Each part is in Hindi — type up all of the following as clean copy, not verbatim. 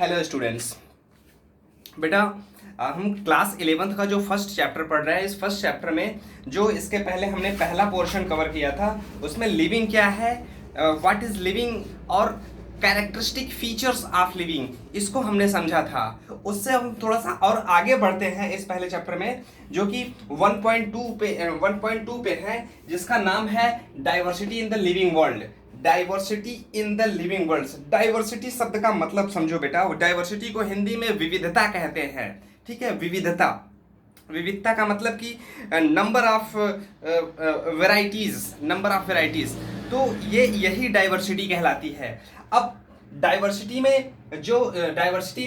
Hello students. बेटा हम क्लास 11th का जो फर्स्ट चैप्टर पढ़ रहे हैं, इस फर्स्ट चैप्टर में जो इसके पहले हमने पहला पोर्शन कवर किया था उसमें लिविंग क्या है, व्हाट इज लिविंग और कैरेक्टरिस्टिक फीचर्स ऑफ लिविंग, इसको हमने समझा था। उससे हम थोड़ा सा और आगे बढ़ते हैं इस पहले चैप्टर में जो कि 1.2 पे है, जिसका नाम है diversity in the living world. Diversity in the living world. Diversity शब्द का मतलब समझो बेटा। डाइवर्सिटी को हिंदी में विविधता कहते हैं। ठीक है, विविधता। विविधता का मतलब कि नंबर ऑफ वैरायटीज। तो ये यही डाइवर्सिटी कहलाती है। अब डाइवर्सिटी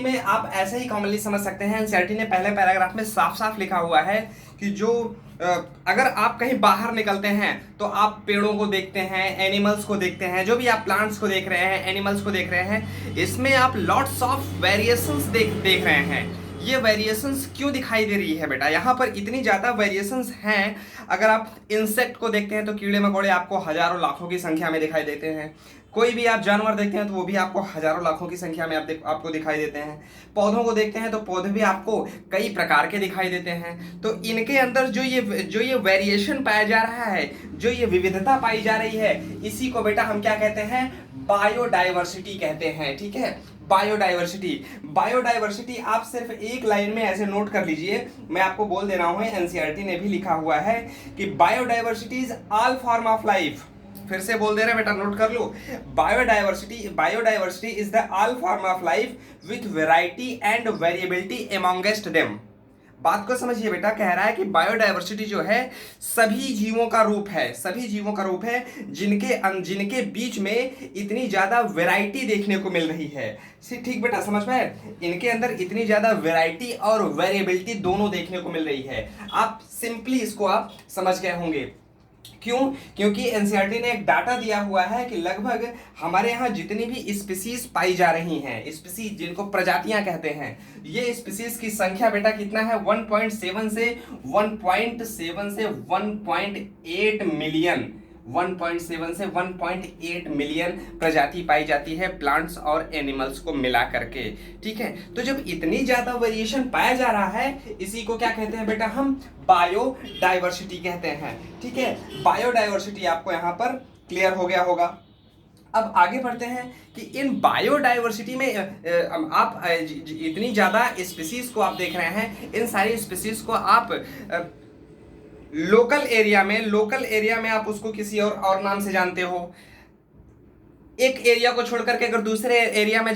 में आप ऐसे ही कॉमनली समझ सकते हैं, एनसीईआरटी ने पहले पैराग्राफ में साफ साफ लिखा हुआ है कि जो अगर आप कहीं बाहर निकलते हैं तो आप पेड़ों को देखते हैं, एनिमल्स को देखते हैं, जो भी आप प्लांट्स को देख रहे हैं, एनिमल्स को देख रहे हैं, इसमें आप लॉट्स ऑफ वेरिएशंस देख रहे हैं। ये वेरिएशंस क्यों दिखाई दे रही है बेटा? यहाँ पर इतनी ज़्यादा वेरिएशंस हैं। अगर आप इंसेक्ट को देखते हैं तो कीड़े मकोड़े आपको हजारों लाखों की संख्या में दिखाई देते हैं। कोई भी आप जानवर देखते हैं तो वो भी आपको हजारों लाखों की संख्या में आपको दिखाई देते हैं। पौधों को देखते हैं तो पौधे भी आपको कई प्रकार के दिखाई देते हैं। तो इनके अंदर जो ये वेरिएशन पाया जा रहा है, जो ये विविधता पाई जा रही है, इसी को बेटा हम क्या कहते हैं? बायोडाइवर्सिटी कहते हैं। ठीक है, बायोडाइवर्सिटी आप सिर्फ एक लाइन में ऐसे नोट कर लीजिए। मैं आपको बोल दे रहा हूं, एनसीईआरटी ने भी लिखा हुआ है कि biodiversity is all form of life. फिर से बोल दे रहे बेटा, नोट कर लो। Biodiversity is the all form of life with variety and variability amongst them. बात को समझिए बेटा। कह रहा है कि बायोडाइवर्सिटी जो है सभी जीवों का रूप है, जिनके बीच में इतनी ज्यादा वैरायटी देखने को मिल रही है। ठीक बेटा, समझ में? इनके अंदर इतनी ज्यादा वैरायटी और वेरिएबिलिटी दोनों देखने को मिल रही है। आप सिंपली इसको आप समझ गए होंगे। क्यों? क्योंकि एनसीईआरटी ने एक डाटा दिया हुआ है कि लगभग हमारे यहाँ जितनी भी स्पीसीज पाई जा रही हैं, स्पीसीज जिनको प्रजातियां कहते हैं, ये स्पीसीज की संख्या बेटा कितना है? 1.7 से 1.8 मिलियन। 1.7 से 1.8 मिलियन प्रजाति पाई जाती है प्लांट्स और एनिमल्स को मिला करके। ठीक है, तो जब इतनी ज्यादा वेरिएशन पाया जा रहा है, इसी को क्या कहते हैं बेटा? हम बायोडाइवर्सिटी कहते हैं। ठीक है, बायोडाइवर्सिटी आपको यहाँ पर क्लियर हो गया होगा। अब आगे बढ़ते हैं कि इन बायोडाइवर्सिटी में आप इतनी ज्यादा स्पीसीज को आप देख रहे हैं। इन सारी स्पीसीज को आप लोकल एरिया में आप उसको किसी और नाम से जानते हो। एक एरिया को छोड़ करके अगर दूसरे एरिया में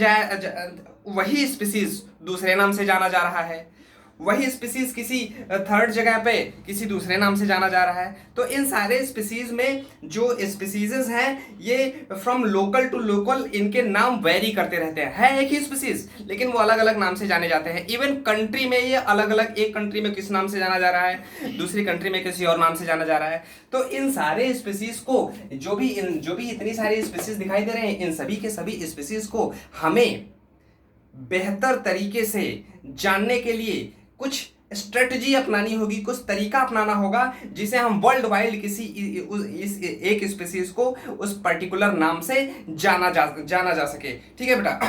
वही स्पीसीज दूसरे नाम से जाना जा रहा है, वही स्पीसीज किसी थर्ड जगह पे किसी दूसरे नाम से जाना जा रहा है। तो इन सारे स्पीसीज में जो स्पीसीजेस हैं, ये फ्रॉम लोकल टू लोकल इनके नाम वेरी करते रहते हैं। है एक ही स्पीसीज लेकिन वो अलग अलग नाम से जाने जाते हैं। इवन कंट्री में ये अलग अलग, एक कंट्री में किस नाम से जाना जा रहा है, दूसरी कंट्री में किसी और नाम से जाना जा रहा है। तो इन सारे स्पीसीज को जो भी इतनी सारी स्पीसीज दिखाई दे रहे हैं, इन सभी के सभी स्पीसीज को हमें बेहतर तरीके से जानने के लिए कुछ स्ट्रेटजी अपनानी होगी, कुछ तरीका अपनाना होगा, जिसे हम वर्ल्ड वाइड इस एक स्पीसीज को उस पर्टिकुलर नाम से जाना जा सके। ठीक है बेटा,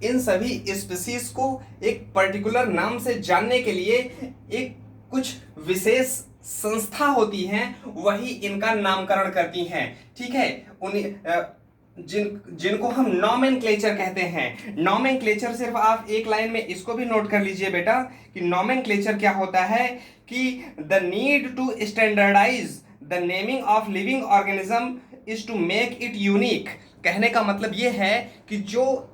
इन सभी स्पीसीज को एक पर्टिकुलर नाम से जानने के लिए एक कुछ विशेष संस्था होती हैं, वही इनका नामकरण करती हैं। ठीक है, जिनको हम नॉमेनक्लेचर कहते हैं। नॉमेनक्लेचर सिर्फ आप एक लाइन में इसको भी नोट कर लीजिए बेटा कि नॉमेनक्लेचर क्या होता है कि the need to standardize the naming of living organism is to make it unique. कहने का मतलब ये है कि जो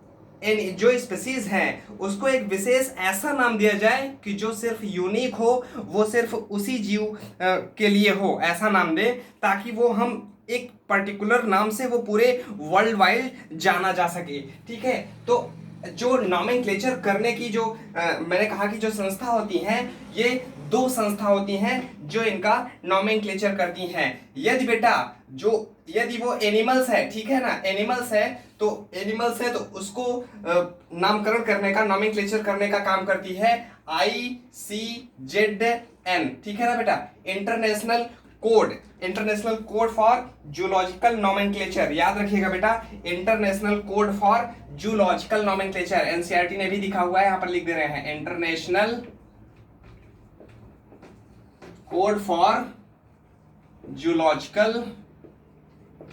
स्पीसीज हैं उसको एक विशेष ऐसा नाम दिया जाए कि जो सिर्फ यूनिक हो, वो सिर्फ उसी जीव के लिए हो, ऐसा नाम दे, ताकि वो हम एक पर्टिकुलर नाम से वो पूरे वर्ल्ड वाइड जाना जा सके। ठीक है, तो जो नॉमेनक्लेचर करने की जो मैंने कहा कि जो संस्था होती हैं, ये दो संस्था होती हैं जो इनका नॉमेनक्लेचर करती हैं। यदि वो एनिमल्स है, ठीक है ना, एनिमल्स है तो उसको नामकरण करने का, नॉमेनक्लेचर करने का काम करती है ICZN। ठीक है ना बेटा, international code, international code for zoological nomenclature, याद रखिएगा बेटा, international code for zoological nomenclature, NCERT ने भी दिखा हुआ है, यहां पर लिख दे रहे हैं, international code for zoological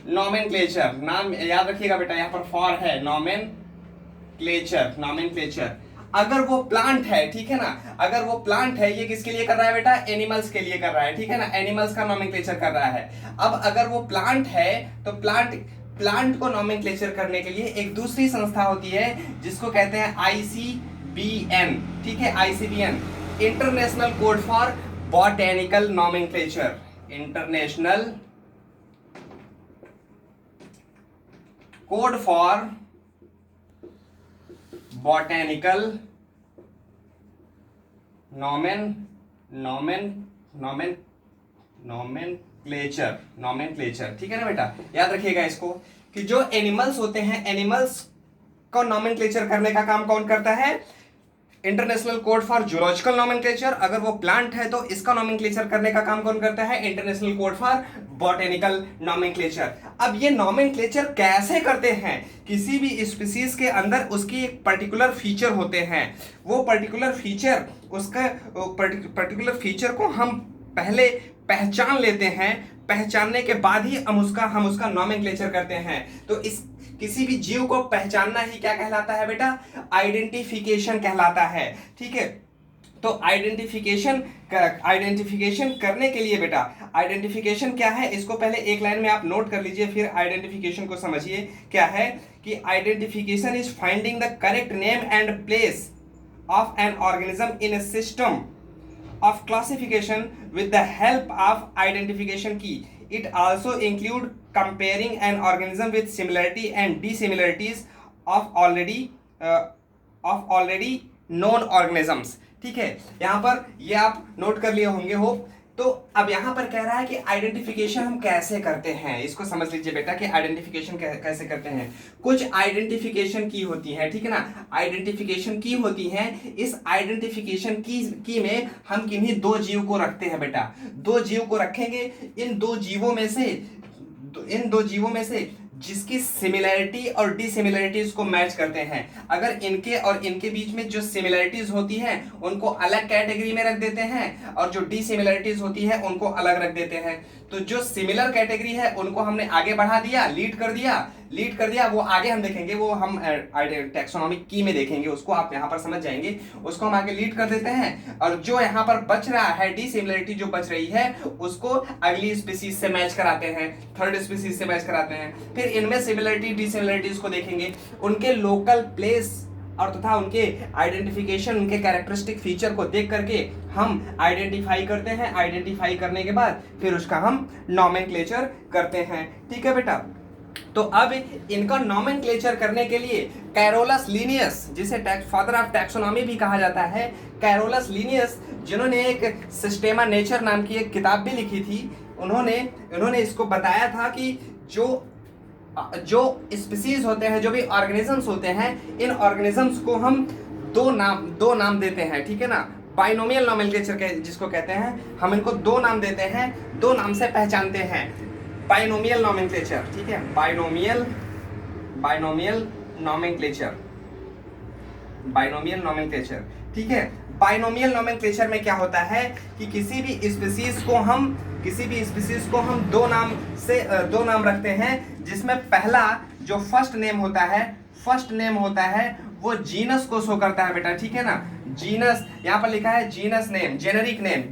nomenclature, नाम याद रखिएगा बेटा, यहां पर फॉर है, नोमेनक्लेचर, नोमेनक्लेचर। अगर वो प्लांट है, ठीक है ना, अगर वो प्लांट है, ये किसके लिए कर रहा है बेटा, एनिमल्स के लिए कर रहा है, ठीक है ना, एनिमल्स का नोमेनक्लेचर कर रहा है। अब अगर वो प्लांट है तो प्लांट को नोमेनक्लेचर करने के लिए एक दूसरी संस्था होती है जिसको कहते हैं आईसीबीएन, ठीक है, ICBN, international code for botanical nomenclature, international code for botanical nomenclature, ठीक है ना बेटा, याद रखिएगा इसको कि जो एनिमल्स होते हैं, एनिमल्स को नोमेनक्लेचर करने का काम कौन करता है, international code for zoological nomenclature. अगर वो प्लांट है तो इसका नोमेनक्लेचर करने का काम कौन करता है, international code for botanical nomenclature. अब ये नोमेनक्लेचर कैसे करते हैं, किसी भी स्पीसीज के अंदर उसकी एक पर्टिकुलर फीचर होते हैं, वो पर्टिकुलर फीचर, उसका पर्टिकुलर फीचर को हम पहले पहचान लेते हैं, पहचानने के बाद ही हम उसका नोमेनक्लेचर करते हैं। तो इस किसी भी जीव को पहचानना ही क्या कहलाता है बेटा, आइडेंटिफिकेशन कहलाता है, ठीक है। तो आइडेंटिफिकेशन करने के लिए बेटा, आइडेंटिफिकेशन क्या है, इसको पहले एक लाइन में आप नोट कर लीजिए, फिर आइडेंटिफिकेशन को समझिए क्या है, कि identification is finding the correct name and place of an organism in a system of classification with the help of identification key. It also include comparing an organism with similarity and dissimilarities of already known organisms. ठीक है, यहाँ पर ये आप नोट कर लिए होंगे हो। तो अब यहाँ पर कह रहा है कि आइडेंटिफिकेशन हम कैसे करते हैं, इसको समझ लीजिए बेटा कि आइडेंटिफिकेशन कैसे करते हैं। कुछ आइडेंटिफिकेशन की होती है, ठीक है ना, आइडेंटिफिकेशन की होती है। इस आइडेंटिफिकेशन की में हम किन्हीं दो जीव को रखते हैं बेटा, दो जीव को रखेंगे। इन दो जीवों में से जिसकी सिमिलैरिटी और डिसिमिलैरिटीज को मैच करते हैं, अगर इनके और इनके बीच में जो सिमिलैरिटीज होती हैं उनको अलग कैटेगरी में रख देते हैं, और जो डिसिमिलैरिटीज होती है उनको अलग रख देते हैं। तो जो सिमिलर कैटेगरी है उनको हमने आगे बढ़ा दिया, लीड कर दिया, वो आगे हम देखेंगे, वो हम टैक्सोनॉमिक की में देखेंगे, उसको आप यहाँ पर समझ जाएंगे, उसको हम आगे लीड कर देते हैं। और जो यहाँ पर बच रहा है, डिसिमिलरिटी जो बच रही है, उसको अगली स्पीसीज से मैच कराते हैं, थर्ड स्पीसीज से मैच कराते हैं। फिर इनमें सिमिलरिटी डिसिमिलरिटीज को देखेंगे, उनके लोकल प्लेस और तथा उनके आइडेंटिफिकेशन, उनके कैरेक्टरिस्टिक फीचर को देख करके हम आइडेंटिफाई करते हैं। आइडेंटिफाई करने के बाद फिर उसका हम नोमेनक्लेचर करते हैं, ठीक है बेटा। तो अब इनका नोमेनक्लेचर करने के लिए कैरोलस लिनियस, जिसे फादर ऑफ टैक्सोनॉमी भी कहा जाता है, कैरोलस लिनियस, जिन्होंने एक सिस्टेमा नेचर नाम की एक किताब भी लिखी थी, उन्होंने इसको बताया था कि जो स्पीसीज होते हैं, जो भी ऑर्गेनिजम्स होते हैं, इन ऑर्गेनिजम्स को हम दो नाम देते हैं, ठीक है ना, बाइनोमियल नोमेनक्लेचर जिसको कहते हैं, हम इनको दो नाम देते हैं, दो नाम से पहचानते हैं। बाइनोमियल नोमेनक्लेचर, ठीक है, बाइनोमियल नोमेनक्लेचर, ठीक है। बाइनोमियल नोमेनक्लेचर में क्या होता है कि किसी भी स्पीसीज को हम दो नाम रखते हैं, जिसमें पहला जो फर्स्ट नेम होता है वो जीनस को शो करता है बेटा, ठीक है ना। जीनस यहाँ पर लिखा है, जीनस नेम, जेनेरिक नेम,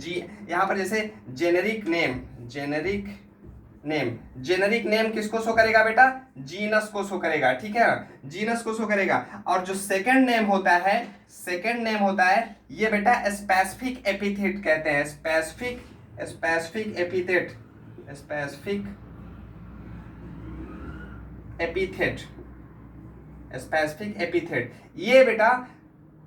यहाँ पर जैसे जेनेरिक नेम किसको शो करेगा बेटा, जीनस को शो करेगा, ठीक है, जीनस को शो करेगा। और जो सेकंड नेम होता है ये बेटा स्पेसिफिक एपिथेट कहते हैं, स्पेसिफिक एपिथेट। ये बेटा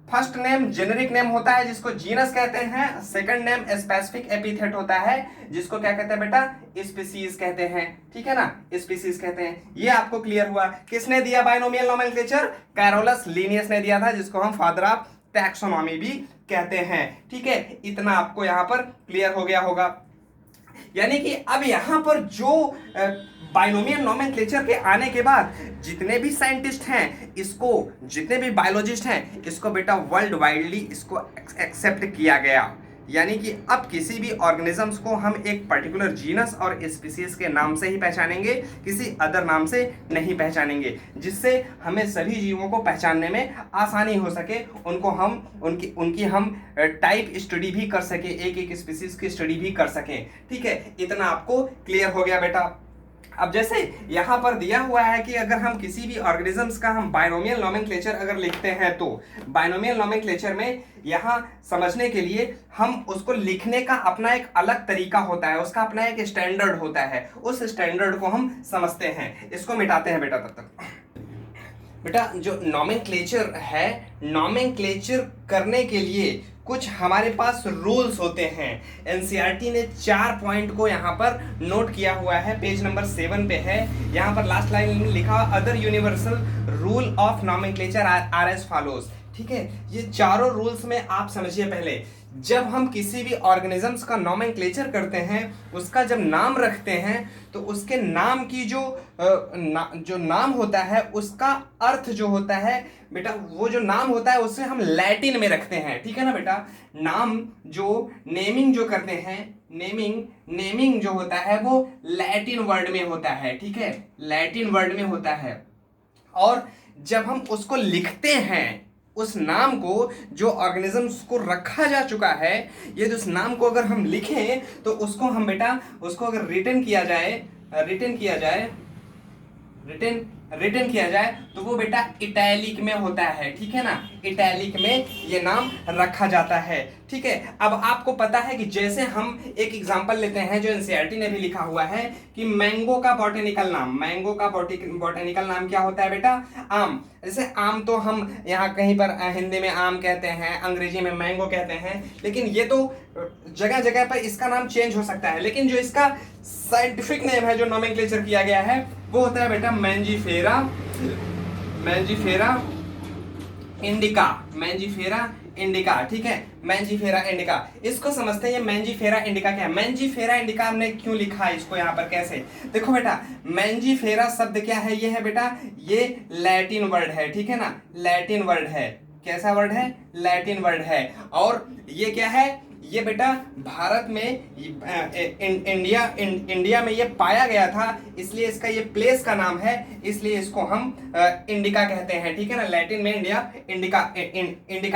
फर्स्ट नेम जेनेरिक नेम होता है जिसको जीनस कहते हैं, सेकंड नेम स्पेसिफिक एपिथेट होता है जिसको क्या कहते हैं बेटा, स्पीसीज कहते हैं, ठीक है ना, स्पीसीज कहते हैं। ये आपको क्लियर हुआ। किसने दिया बाइनोमियल नोमेनक्लेचर, कैरोलस लिनियस ने दिया था, जिसको हम फादर ऑफ टैक्सोनॉमी भी कहते हैं, ठीक है। इतना आपको यहाँ पर क्लियर हो गया होगा। यानी कि अब यहाँ पर जो बाइनोमियल नोमेनक्लेचर के आने के बाद जितने भी साइंटिस्ट हैं इसको, जितने भी बायोलॉजिस्ट हैं इसको बेटा वर्ल्ड वाइडली इसको एक्सेप्ट किया गया। यानी कि अब किसी भी ऑर्गेनिजम्स को हम एक पर्टिकुलर जीनस और स्पीसीज के नाम से ही पहचानेंगे, किसी अदर नाम से नहीं पहचानेंगे, जिससे हमें सभी जीवों को पहचानने में आसानी हो सके, उनको हम उनकी हम टाइप स्टडी भी कर सके, एक एक स्पीसीज की स्टडी भी कर सकें। ठीक है, इतना आपको क्लियर हो गया बेटा। अब जैसे यहाँ पर दिया हुआ है कि अगर हम किसी भी ऑर्गेनिजम्स का हम बाइनोमियल नोमेनक्लेचर अगर लिखते हैं तो बाइनोमियल नोमेनक्लेचर में यहाँ समझने के लिए हम उसको लिखने का अपना एक अलग तरीका होता है, उसका अपना एक स्टैंडर्ड होता है, उस स्टैंडर्ड को हम समझते हैं। इसको मिटाते हैं बेटा। तब तक बेटा जो नोमेनक्लेचर है, नोमेनक्लेचर करने के लिए कुछ हमारे पास रूल्स होते हैं। एनसीईआरटी ने 4 पॉइंट को यहाँ पर नोट किया हुआ है, पेज नंबर 7 पे है। यहाँ पर लास्ट लाइन में लिखा other universal rule of nomenclature are as follows. ठीक है, ये चारों रूल्स में आप समझिए। पहले जब हम किसी भी ऑर्गेनिजम्स का नोमेनक्लेचर करते हैं, उसका जब नाम रखते हैं तो उसके नाम की जो नाम होता है उसका अर्थ जो होता है बेटा, वो जो नाम होता है उससे हम लैटिन में रखते हैं। ठीक है ना बेटा, नाम जो नेमिंग जो करते हैं, नेमिंग जो होता है वो लैटिन वर्ड में होता है। ठीक है, लैटिन वर्ड में होता है। और जब हम उसको लिखते हैं, उस नाम को जो ऑर्गेनिजम्स को रखा जा चुका है, ये जो उस नाम को अगर हम लिखें तो उसको हम बेटा, उसको अगर रिटन किया जाए तो वो बेटा इटैलिक में होता है। ठीक है ना, इटैलिक में ये नाम रखा जाता है। ठीक है, अब आपको पता है कि जैसे हम एक एग्जांपल लेते हैं जो एनसीईआरटी ने भी लिखा हुआ है कि मैंगो का बॉटेनिकल नाम क्या होता है बेटा? आम। जैसे आम तो हम यहाँ कहीं पर हिंदी में आम कहते हैं, अंग्रेजी में मैंगो कहते हैं, लेकिन ये तो जगह जगह पर इसका नाम चेंज हो सकता है। लेकिन जो इसका साइंटिफिक नेम है जो नोमेनक्लेचर किया गया है वो होता है बेटा मैंजीफेरा इंडिका। ठीक है, मैंजीफेरा इंडिका। इसको समझते हैं, ये मैंजीफेरा इंडिका क्या है। मैंजीफेरा इंडिका हमने क्यों लिखा है इसको यहाँ पर, कैसे? देखो बेटा, मैंजीफेरा शब्द क्या है? ये है बेटा, ये लैटिन वर्ड है। ठीक है ना, लैटिन वर्ड है। कैसा वर्ड है? लैटिन वर्ड है। और ये क्या है? ये बेटा भारत में इंडिया में ये पाया गया था, इसलिए इसका ये प्लेस का नाम है, इसलिए इसको हम इंडिका कहते हैं। ठीक है ना, लैटिन में इंडिका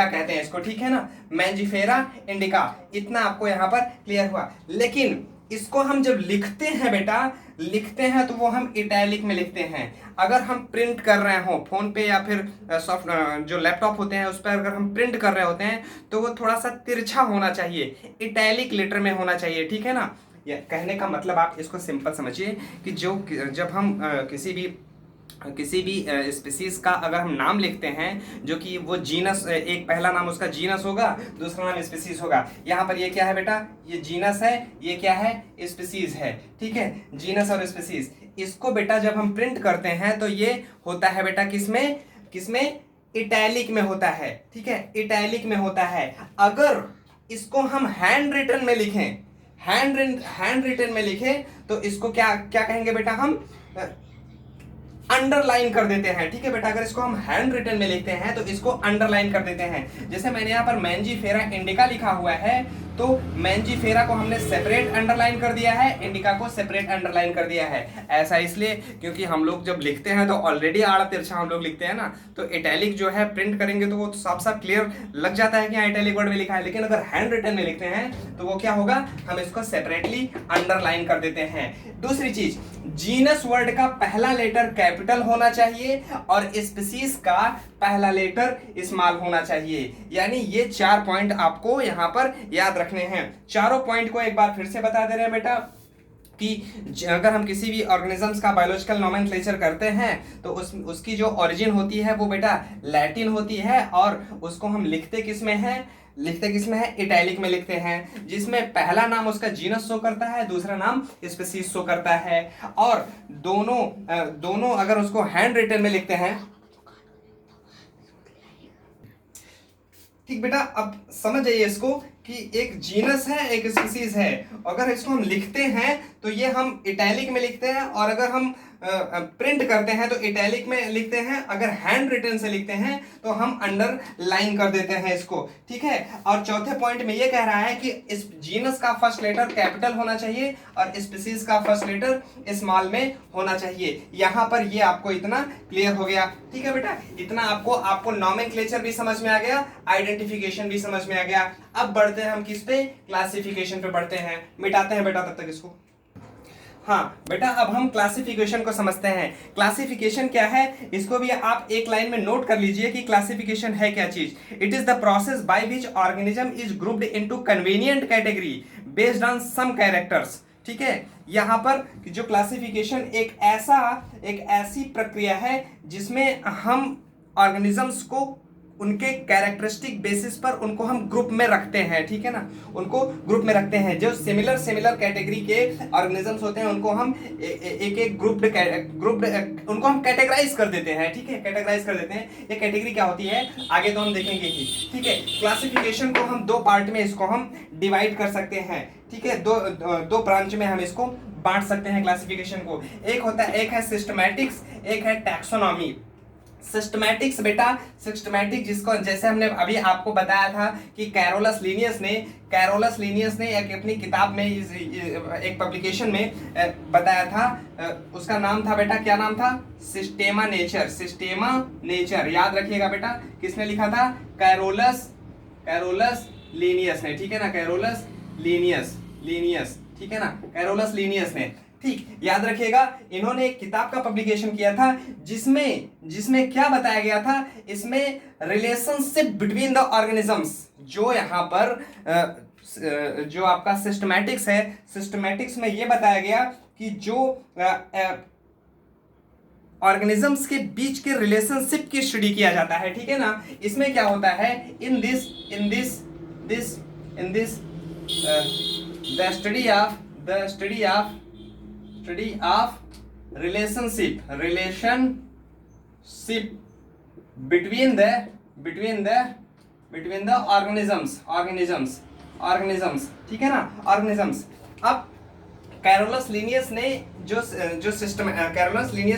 कहते हैं इसको। ठीक है ना, मैंजीफेरा इंडिका। इतना आपको यहाँ पर क्लियर हुआ। लेकिन इसको हम जब लिखते हैं बेटा, तो वो हम इटैलिक में लिखते हैं। अगर हम प्रिंट कर रहे हो फोन पे या फिर सॉफ्ट जो लैपटॉप होते हैं उस पर अगर हम प्रिंट कर रहे होते हैं तो वो थोड़ा सा तिरछा होना चाहिए, इटैलिक लेटर में होना चाहिए। ठीक है ना, ये कहने का मतलब आप इसको सिंपल समझिए कि जब हम किसी भी स्पीसीज का अगर हम नाम लिखते हैं, जो कि वो जीनस, एक पहला नाम उसका जीनस होगा, दूसरा नाम स्पीसीज होगा। यहाँ पर ये क्या है बेटा? ये जीनस है, ये क्या है? स्पीसीज है। ठीक है, जीनस और स्पीसीज। इसको बेटा जब हम प्रिंट करते हैं तो ये होता है बेटा किसमें? इटैलिक में होता है। ठीक है, इटैलिक में होता है। अगर इसको हम हैंड रिटन में लिखें तो इसको क्या कहेंगे बेटा? हम अंडरलाइन कर देते हैं। ठीक है बेटा, अगर इसको हम हैंड रिटन में लिखते हैं तो इसको अंडरलाइन कर देते हैं। जैसे मैंने यहाँ पर मैंजीफेरा इंडिका लिखा हुआ है तो मैंजीफेरा को हमने सेपरेट अंडरलाइन कर दिया है, इंडिका को सेपरेट अंडरलाइन कर दिया है। ऐसा इसलिए क्योंकि हम लोग जब लिखते हैं तो ऑलरेडी आड़ा तिरछा हम लोग लिखते हैं ना, तो इटैलिक जो है प्रिंट करेंगे तो वो तो साफ साफ क्लियर लग जाता है कि हाँ इटैलिक वर्ड में लिखा है। लेकिन अगर हैंड रिटन में लिखते हैं तो वो क्या होगा? हम इसको सेपरेटली अंडरलाइन कर देते हैं। दूसरी चीज, जीनस वर्ड का पहला लेटर कैपिटल होना चाहिए और स्पीसीज का पहला लेटर स्मॉल होना चाहिए। यानी ये 4 पॉइंट आपको यहाँ पर याद रखने हैं। चारों पॉइंट को एक बार फिर से बता दे रहे हैं बेटा कि अगर हम किसी भी ऑर्गेनिजम्स का बायोलॉजिकल नोमेनक्लेचर करते हैं तो उसकी जो ओरिजिन होती है वो बेटा लैटिन होती है, और उसको हम लिखते किस में है? इटैलिक में लिखते हैं, जिसमें पहला नाम उसका जीनस शो करता है, दूसरा नाम स्पीसीज शो करता है। और दोनों अगर उसको हैंड रिटन में लिखते हैं ठीक बेटा, अब समझ जाइए इसको कि एक जीनस है, एक स्पीसीज है। अगर इसको हम लिखते हैं तो ये हम इटैलिक में लिखते हैं, और अगर हम प्रिंट करते हैं तो इटैलिक में लिखते हैं। अगर हैंड रिटन से लिखते हैं तो हम अंडर लाइन कर देते हैं इसको, ठीक है। और चौथे पॉइंट में ये कह रहा है कि इस जीनस का फर्स्ट लेटर कैपिटल होना चाहिए और स्पीसीज का फर्स्ट लेटर स्मॉल में होना चाहिए। यहां पर ये आपको इतना क्लियर हो गया, ठीक है बेटा। इतना आपको नॉमेनक्लेचर भी समझ में आ गया, आइडेंटिफिकेशन भी समझ में आ गया। अब बढ़ते हैं हम किस पे, क्लासिफिकेशन पे बढ़ते हैं। मिटाते हैं बेटा तब तक इसको। हाँ बेटा, अब हम क्लासिफिकेशन को समझते हैं। क्लासिफिकेशन क्या है, इसको भी आप एक लाइन में नोट कर लीजिए कि क्लासिफिकेशन है क्या चीज। It is the process by which organism is grouped into convenient category based on some characters, ठीक है। यहां पर जो क्लासिफिकेशन एक ऐसी प्रक्रिया है जिसमें हम ऑर्गेनिजम्स को उनके कैरेक्टरिस्टिक बेसिस पर उनको हम ग्रुप में रखते हैं, ठीक है ना। उनको ग्रुप में रखते हैं। जो सिमिलर कैटेगरी के ऑर्गेनिजम्स होते हैं उनको हम एक ग्रुप्ड उनको हम कैटेगराइज कर देते हैं, ठीक है। कैटेगराइज कर देते हैं। ये कैटेगरी क्या होती है आगे तो हम देखेंगे ही, ठीक है। क्लासिफिकेशन को हम दो पार्ट में इसको हम डिवाइड कर सकते हैं, ठीक है। दो ब्रांच में हम इसको बांट सकते हैं क्लासिफिकेशन को। एक है सिस्टमैटिक्स, एक है टैक्सोनॉमी। सिस्टमैटिक्स बेटा, सिस्टमैटिक जिसको जैसे हमने अभी आपको बताया था कि कैरोलस लीनियस ने एक अपनी किताब में एक पब्लिकेशन में बताया था। उसका नाम था बेटा, क्या नाम था, सिस्टेमा नेचर। याद रखिएगा बेटा, किसने लिखा था, कैरोलस लीनियस ने, ठीक है ना। कैरोलस लीनियस, ठीक है ना, कैरोलस लीनियस ने, ठीक। याद रखिएगा, इन्होंने एक किताब का पब्लिकेशन किया था जिसमें क्या बताया गया था, इसमें रिलेशनशिप बिटवीन द ऑर्गेनिजम्स। जो यहाँ पर जो आपका सिस्टमैटिक्स है, सिस्टमैटिक्स में यह बताया गया कि जो ऑर्गेनिजम्स के बीच के रिलेशनशिप की स्टडी किया जाता है, ठीक है ना। इसमें क्या होता है, in this the study of relationship between the organisms, ठीक है ना, organisms। अब कैरोलस लीनियस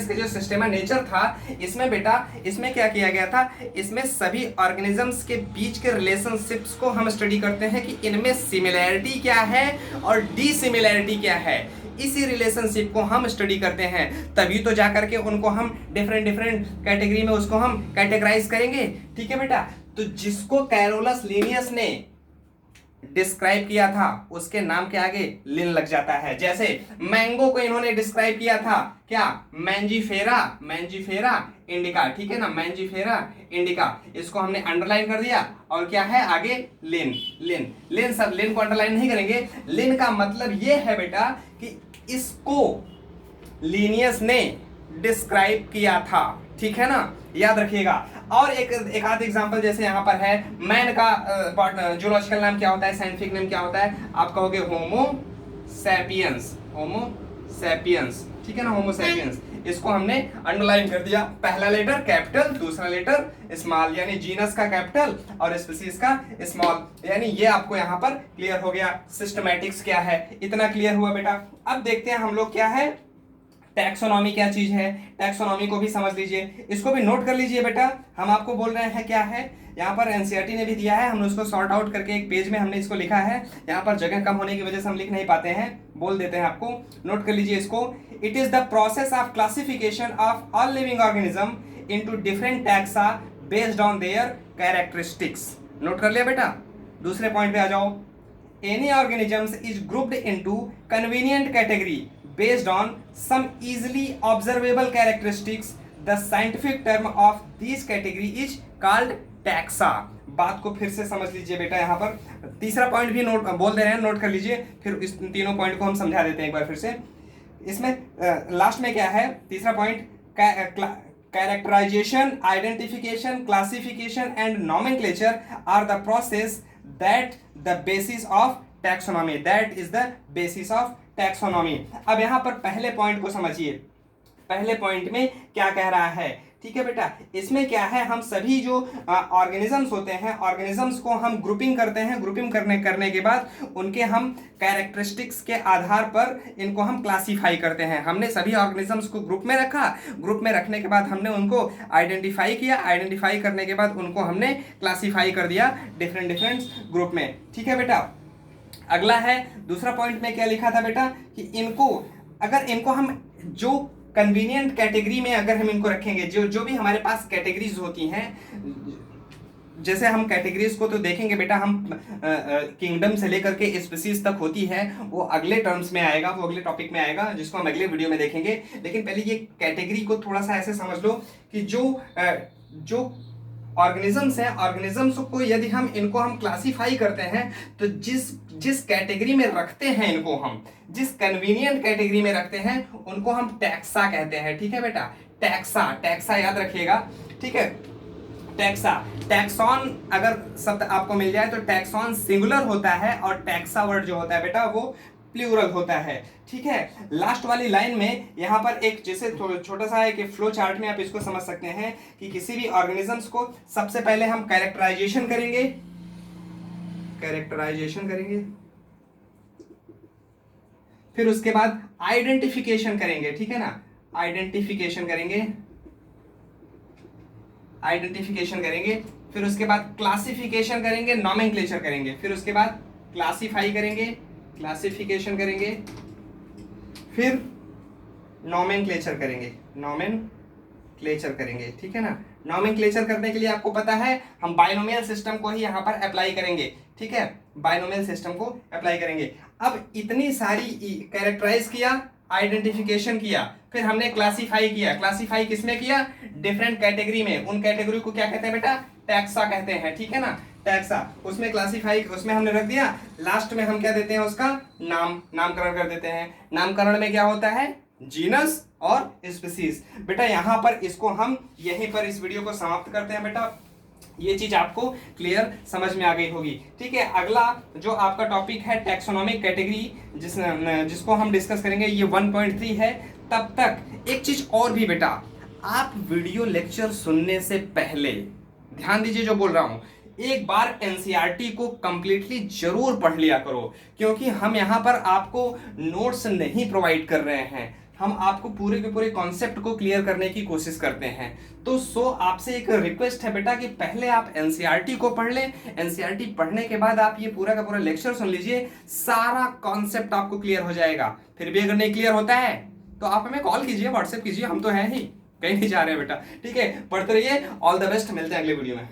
के जो सिस्टेमा नेचर था, इसमें बेटा, इसमें क्या किया गया था, इसमें सभी ऑर्गेनिजम्स के बीच के रिलेशनशिप्स को हम स्टडी करते हैं कि इनमें सिमिलैरिटी क्या है और डिसिमिलैरिटी क्या है। इसी रिलेशनशिप को हम स्टडी करते हैं, तभी तो जाकर के उनको हम डिफरेंट कैटेगरी में उसको हम कैटेगराइज करेंगे, ठीक है बेटा। तो जिसको कैरोलस लीनियस ने डिस्क्राइब किया था उसके नाम के आगे लिन लग जाता है। जैसे मैंगो को इन्होंने डिस्क्राइब किया था, क्या, मैंजीफेरा इंडिका, ठीक है ना, मैंजीफेरा इंडिका। इसको हमने अंडरलाइन कर दिया, और क्या है आगे, लिन सब लिन को अंडरलाइन नहीं करेंगे। लिन का मतलब ये है बेटा कि इसको लीनियस ने डिस्क्राइब किया था, ठीक है ना, याद रखिएगा। और एक आध एग्जांपल जैसे यहाँ पर है, मैन का जूलॉजिकल नाम क्या होता है, साइंटिफिक नेम क्या होता है, आप कहोगे होमो सैपियंस, ठीक है ना, होमो सैपियंस। इसको हमने अंडरलाइन कर दिया, पहला लेटर कैपिटल, दूसरा लेटर स्मॉल, यानी जीनस का कैपिटल और स्पीसीज का स्मॉल, यानी ये आपको यहाँ पर क्लियर हो गया। सिस्टमैटिक्स क्या है, इतना क्लियर हुआ बेटा। अब देखते हैं हम लोग क्या है, टैक्सोनॉमी क्या चीज है। टैक्सोनॉमी को भी समझ लीजिए, इसको भी नोट कर लीजिए बेटा। हम आपको बोल रहे हैं क्या है, यहाँ पर एनसीईआरटी ने भी दिया है, हमने उसको सॉर्ट आउट करके एक पेज में हमने इसको लिखा है। यहाँ पर जगह कम होने की वजह से हम लिख नहीं पाते हैं, बोल देते हैं आपको, नोट कर लीजिए इसको। It is the process of classification of all living organism into different taxa based on their characteristics. Note कर लिया बेटा। दूसरे पॉइंट पे आ जाओ। Any organisms is grouped into convenient category based on some easily observable characteristics. The scientific term of these category is called taxa. बात को फिर से समझ लीजिए बेटा, यहाँ पर तीसरा पॉइंट भी नोट बोल दे रहे हैं, नोट कर लीजिए, फिर इस तीनों पॉइंट को हम समझा देते हैं एक बार फिर से। इसमें लास्ट में क्या है, तीसरा point, characterization, identification, classification and nomenclature are the process that the basis of taxonomy, that is the basis of taxonomy. अब यहां पर पहले पॉइंट को समझिए, पहले पॉइंट में क्या कह रहा है, ठीक है बेटा। इसमें क्या है, हम सभी जो ऑर्गेनिजम्स होते हैं, ऑर्गेनिजम्स को हम ग्रुपिंग करते हैं, ग्रुपिंग करने के बाद उनके हम कैरेक्टरिस्टिक्स के आधार पर इनको हम क्लासीफाई करते हैं। हमने सभी ऑर्गेनिजम्स को ग्रुप में रखा, ग्रुप में रखने के बाद हमने उनको आइडेंटिफाई किया, आइडेंटिफाई करने के बाद उनको हमने क्लासीफाई कर दिया डिफरेंट डिफरेंट ग्रुप में, ठीक है बेटा। अगला है दूसरा पॉइंट में क्या लिखा था बेटा कि इनको अगर इनको हम जो कन्वीनियंट कैटेगरी में अगर हम इनको रखेंगे, जो भी हमारे पास कैटेगरीज होती हैं, जैसे हम कैटेगरीज को तो देखेंगे बेटा, हम किंगडम से लेकर के स्पीसीज तक होती है, वो अगले टर्म्स में आएगा, वो अगले टॉपिक में आएगा जिसको हम अगले वीडियो में देखेंगे। लेकिन पहले ये कैटेगरी को थोड़ा सा ऐसे समझ लो कि जो ऑर्गेनिजम्स हैं, ऑर्गेनिजम्स को यदि हम इनको हम क्लासीफाई करते हैं तो जिस कैटेगरी में रखते हैं इनको, हम जिस कन्वीनियंट कैटेगरी में रखते हैं उनको हम टैक्सा कहते हैं, ठीक है बेटा। टैक्सा याद रखिएगा, ठीक है। टैक्सॉन अगर शब्द आपको मिल जाए तो टैक्सॉन सिंगुलर होता है और टैक्सा वर्ड जो होता है बेटा वो प्लूरल होता है, ठीक है। लास्ट वाली लाइन में यहाँ पर एक जैसे छोटा सा एक फ्लो चार्ट में आप इसको समझ सकते हैं कि किसी भी ऑर्गेनिजम्स को सबसे पहले हम कैरेक्टराइजेशन करेंगे, फिर उसके बाद आइडेंटिफिकेशन करेंगे, ठीक है ना। आइडेंटिफिकेशन करेंगे, फिर उसके बाद क्लासिफिकेशन करेंगे, नॉमेनक्लेचर करेंगे, फिर उसके बाद क्लासिफाई करेंगे, क्लासिफिकेशन करेंगे, फिर नॉमेनक्लेचर करेंगे, ठीक है ना। नॉमेनक्लेचर करने के लिए आपको पता है हम बाइनोमियल सिस्टम को ही यहाँ पर अप्लाई करेंगे, ठीक है। बाइनोमियल सिस्टम को अप्लाई करेंगे। अब इतनी सारी कैरेक्टराइज किया, आइडेंटिफिकेशन किया, फिर हमने क्लासीफाई किया। क्लासीफाई किसमें किया? डिफरेंट कैटेगरी में। उन कैटेगरी को क्या कहते हैं बेटा? टैक्सा कहते हैं, ठीक है ना। टैक्सा, उसमें क्लासीफाई, उसमें हमने रख दिया। लास्ट में हम क्या देते हैं? उसका नामकरण कर देते हैं। नामकरण में क्या होता है? जीनस और स्पीसीज। बेटा यहाँ पर इसको हम यहीं पर इस वीडियो को समाप्त करते हैं बेटा। ये चीज आपको क्लियर समझ में आ गई होगी, ठीक है। अगला जो आपका टॉपिक है टैक्सोनॉमिक कैटेगरी, जिसको हम डिस्कस करेंगे, ये 1.3 है। तब तक एक चीज और भी बेटा, आप वीडियो लेक्चर सुनने से पहले ध्यान दीजिए जो बोल रहा हूं, एक बार एनसीईआरटी को कंप्लीटली जरूर पढ़ लिया करो, क्योंकि हम यहाँ पर आपको नोट्स नहीं प्रोवाइड कर रहे हैं, हम आपको पूरे के पूरे कॉन्सेप्ट को क्लियर करने की कोशिश करते हैं। तो आपसे एक रिक्वेस्ट है बेटा कि पहले आप एनसीईआरटी को पढ़ लें। एनसीईआरटी पढ़ने के बाद आप ये पूरा का पूरा लेक्चर सुन लीजिए, सारा कॉन्सेप्ट आपको क्लियर हो जाएगा। फिर भी अगर नहीं क्लियर होता है तो आप हमें कॉल कीजिए, व्हाट्सएप कीजिए, हम तो हैं ही, कहीं नहीं जा रहे हैं बेटा, ठीक है। पढ़ते रहिए, ऑल द बेस्ट, मिलते हैं अगले वीडियो में।